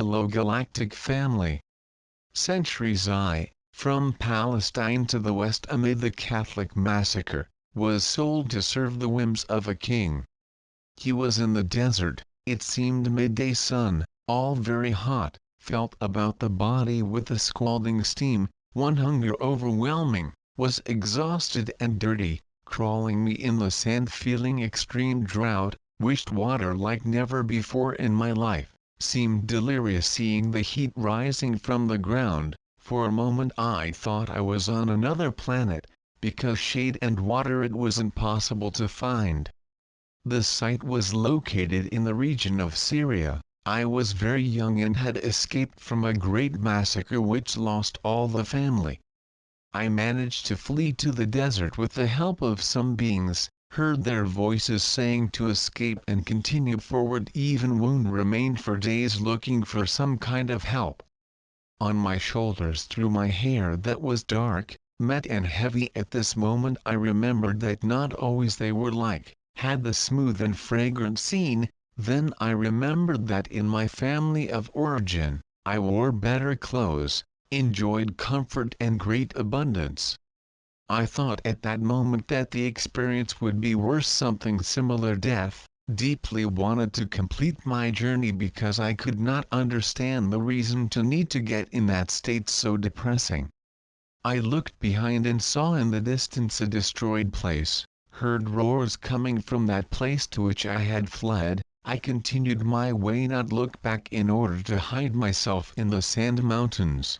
Hello Galactic family. Centuries from Palestine to the west amid the Catholic massacre, was sold to serve the whims of a king. He was in the desert, it seemed midday sun, all very hot, felt about the body with the scalding steam, one hunger overwhelming, was exhausted and dirty, crawling me in the sand feeling extreme drought, wished water like never before in my life. Seemed delirious seeing the heat rising from the ground. For a moment I thought I was on another planet, because shade and water it was impossible to find. The site was located in the region of Syria. I was very young and had escaped from a great massacre which lost all the family. I managed to flee to the desert with the help of some beings, heard their voices saying to escape and continue forward, even wound remained for days looking for some kind of help. On my shoulders through my hair that was dark, matte and heavy at this moment I remembered that not always they were had the smooth and fragrant scene. Then I remembered that in my family of origin, I wore better clothes, enjoyed comfort and great abundance. I thought at that moment that the experience would be worse, something similar death, deeply wanted to complete my journey because I could not understand the reason to need to get in that state so depressing. I looked behind and saw in the distance a destroyed place, heard roars coming from that place to which I had fled. I continued my way, not look back in order to hide myself in the sand mountains.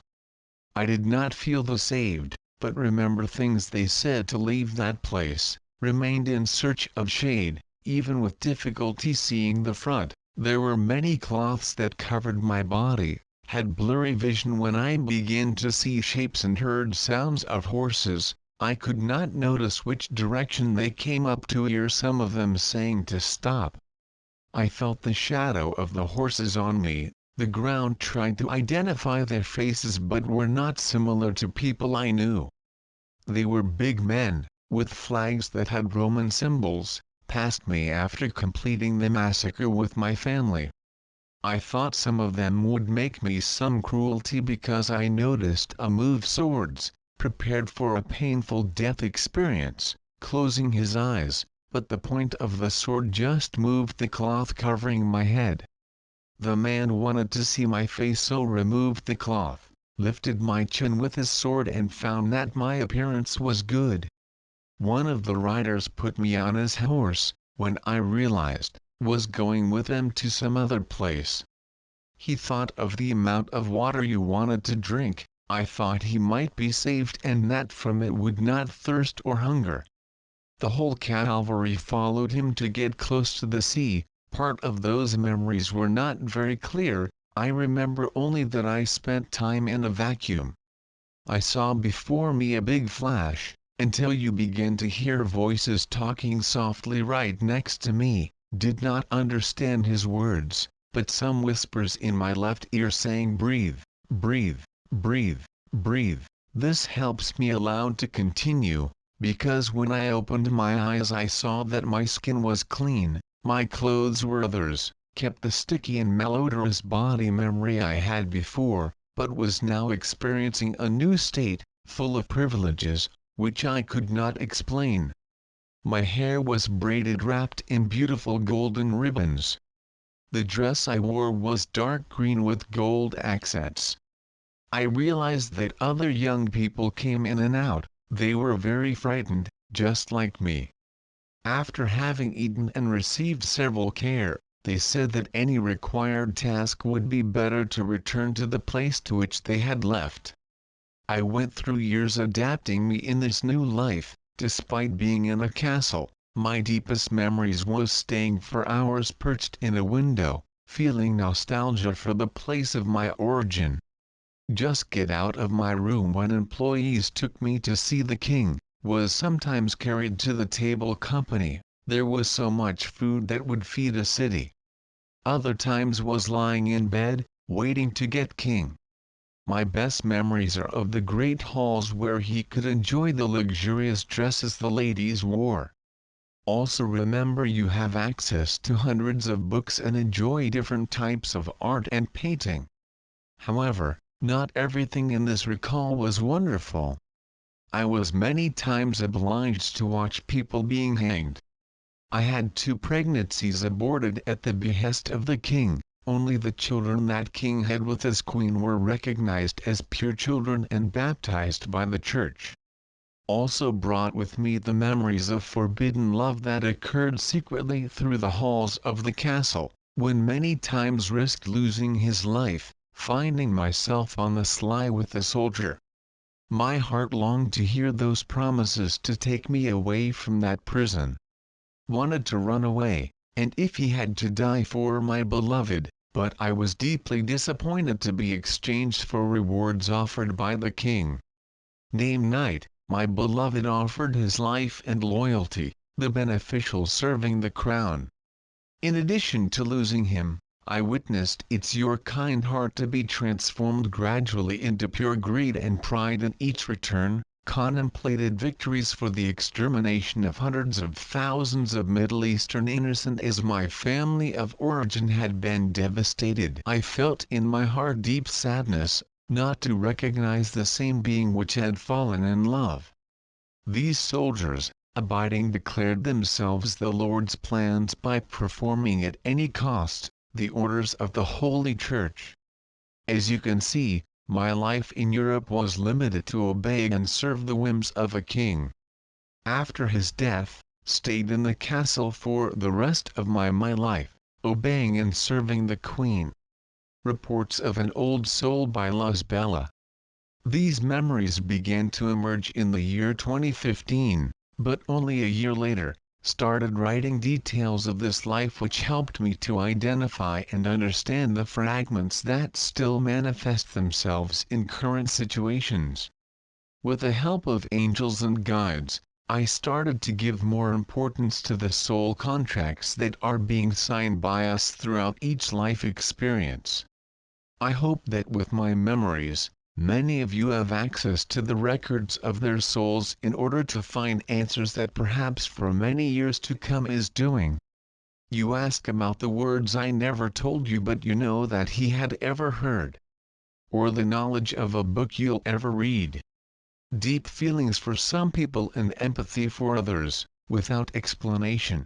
I did not feel the saved, but remember things they said to leave that place, remained in search of shade, even with difficulty seeing the front. There were many cloths that covered my body, had blurry vision when I began to see shapes and heard sounds of horses. I could not notice which direction they came up to hear some of them saying to stop. I felt the shadow of the horses on me. The ground tried to identify their faces but were not similar to people I knew. They were big men, with flags that had Roman symbols, passed me after completing the massacre with my family. I thought some of them would make me some cruelty because I noticed a move swords, prepared for a painful death experience, closing his eyes, but the point of the sword just moved the cloth covering my head. The man wanted to see my face, so removed the cloth, lifted my chin with his sword and found that my appearance was good. One of the riders put me on his horse, when I realized, was going with them to some other place. He thought of the amount of water you wanted to drink. I thought he might be saved and that from it would not thirst or hunger. The whole cavalry followed him to get close to the sea. Part of those memories were not very clear. I remember only that I spent time in a vacuum. I saw before me a big flash, until you began to hear voices talking softly right next to me. Did not understand his words, but some whispers in my left ear saying breathe, breathe, breathe, breathe. This helps me aloud to continue, because when I opened my eyes I saw that my skin was clean. My clothes were others, kept the sticky and malodorous body memory I had before, but was now experiencing a new state, full of privileges, which I could not explain. My hair was braided, wrapped in beautiful golden ribbons. The dress I wore was dark green with gold accents. I realized that other young people came in and out. They were very frightened, just like me. After having eaten and received several care, they said that any required task would be better to return to the place to which they had left. I went through years adapting me in this new life. Despite being in a castle, my deepest memories was staying for hours perched in a window, feeling nostalgia for the place of my origin. Just get out of my room when employees took me to see the king. Was sometimes carried to the table company. There was so much food that would feed a city. Other times was lying in bed, waiting to get king. My best memories are of the great halls where he could enjoy the luxurious dresses the ladies wore. Also remember you have access to hundreds of books and enjoy different types of art and painting. However, not everything in this recall was wonderful. I was many times obliged to watch people being hanged. I had 2 pregnancies aborted at the behest of the king. Only the children that king had with his queen were recognized as pure children and baptized by the church. Also brought with me the memories of forbidden love that occurred secretly through the halls of the castle, when many times risked losing his life, finding myself on the sly with a soldier. My heart longed to hear those promises to take me away from that prison. Wanted to run away, and if he had to die for my beloved, but I was deeply disappointed to be exchanged for rewards offered by the king. Name night, my beloved offered his life and loyalty, the beneficial serving the crown. In addition to losing him, I witnessed your kind heart to be transformed gradually into pure greed and pride in each return, contemplated victories for the extermination of hundreds of thousands of Middle Eastern innocent as my family of origin had been devastated. I felt in my heart deep sadness, not to recognize the same being which had fallen in love. These soldiers, abiding declared themselves the Lord's plans by performing at any cost the orders of the Holy Church. As you can see, my life in Europe was limited to obey and serve the whims of a king. After his death, stayed in the castle for the rest of my life, obeying and serving the Queen. Reports of an Old Soul by Bella. These memories began to emerge in the year 2015, but only a year later, started writing details of this life which helped me to identify and understand the fragments that still manifest themselves in current situations. With the help of angels and guides, I started to give more importance to the soul contracts that are being signed by us throughout each life experience. I hope that with my memories, many of you have access to the records of their souls in order to find answers that perhaps for many years to come is doing. You ask about the words I never told you but you know that he had ever heard. Or the knowledge of a book you'll ever read. Deep feelings for some people and empathy for others, without explanation.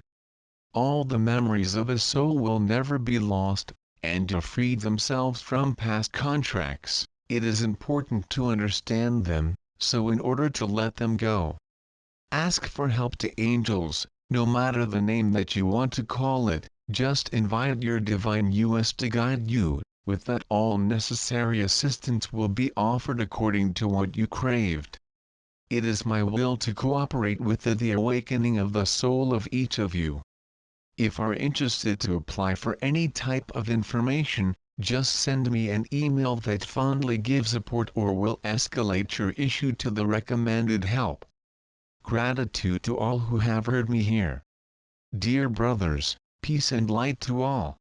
All the memories of a soul will never be lost, and to free themselves from past contracts, it is important to understand them, so in order to let them go, ask for help to angels, no matter the name that you want to call it, just invite your divine US to guide you, with that all necessary assistance will be offered according to what you craved. It is my will to cooperate with the awakening of the soul of each of you. If are interested to apply for any type of information, just send me an email that fondly gives support or will escalate your issue to the recommended help. Gratitude to all who have heard me here. Dear brothers, peace and light to all.